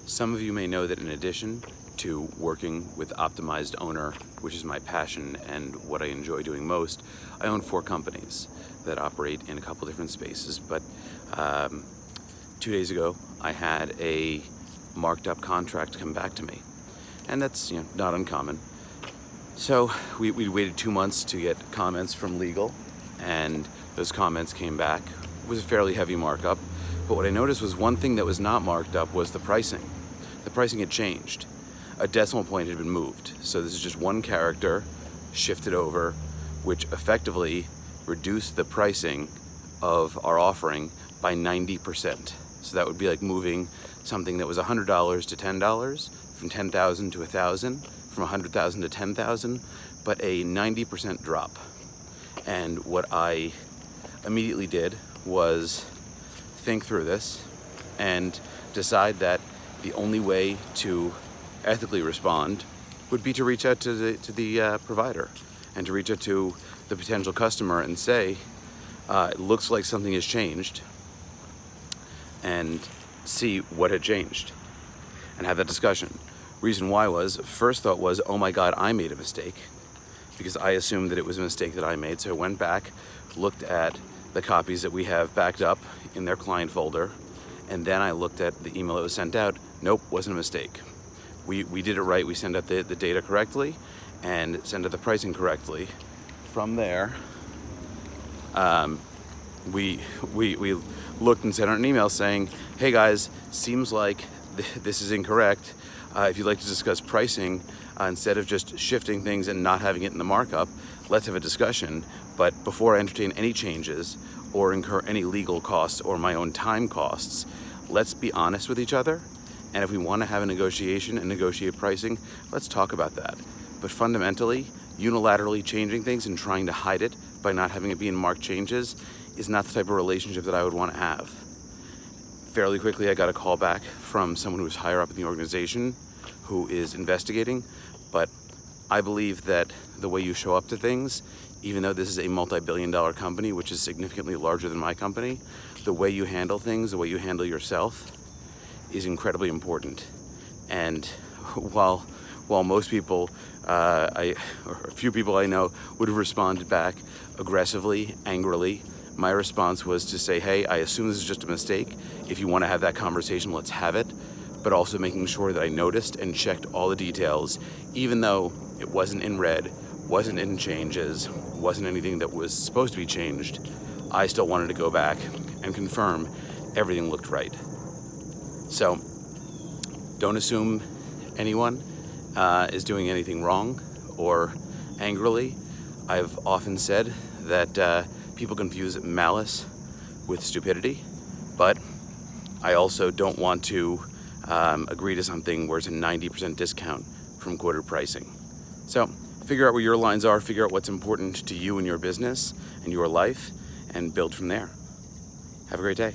Some of you may know that in addition to working with Optimized Owner, which is my passion and what I enjoy doing most, I own 4 companies that operate in a couple different spaces. But 2 days ago, I had a marked up contract come back to me, and that's not uncommon. So we waited 2 months to get comments from legal, and those comments came back. It was a fairly heavy markup, but what I noticed was one thing that was not marked up was the pricing. The pricing had changed. A decimal point had been moved. So this is just one character shifted over, which effectively reduced the pricing of our offering by 90%. So that would be like moving something that was $100 to $10, from 10,000 to 1,000, from 100,000 to 10,000, but a 90% drop. And what I immediately did was think through this and decide that the only way to ethically respond would be to reach out to the provider and to reach out to the potential customer and say, it looks like something has changed, and see what had changed and have that discussion. Reason why was, first thought was, oh my God, I made a mistake, because I assumed that it was a mistake that I made. So I went back, looked at the copies that we have backed up in their client folder, and then I looked at the email that was sent out. Nope, wasn't a mistake. We did it right. We sent out the data correctly and sent out the pricing correctly. From there, we looked and sent out an email saying, hey guys, seems like this is incorrect. If you'd like to discuss pricing, instead of just shifting things and not having it in the markup, let's have a discussion. But before I entertain any changes or incur any legal costs or my own time costs, let's be honest with each other. And if we want to have a negotiation and negotiate pricing, let's talk about that. But fundamentally, unilaterally changing things and trying to hide it by not having it be in marked changes is not the type of relationship that I would want to have. Fairly quickly, I got a call back from someone who was higher up in the organization who is investigating. But I believe that the way you show up to things, even though this is a multi-billion-dollar company, which is significantly larger than my company, the way you handle things, the way you handle yourself, is incredibly important. And while most people, or a few people I know, would have responded back aggressively, angrily, my response was to say, hey, I assume this is just a mistake. If you want to have that conversation, let's have it. But also making sure that I noticed and checked all the details, even though it wasn't in red, wasn't in changes, wasn't anything that was supposed to be changed. I still wanted to go back and confirm everything looked right. So don't assume anyone is doing anything wrong or angrily. I've often said that people confuse malice with stupidity, but I also don't want to agree to something where it's a 90% discount from quoted pricing. So figure out where your lines are, figure out what's important to you and your business and your life, and build from there. Have a great day.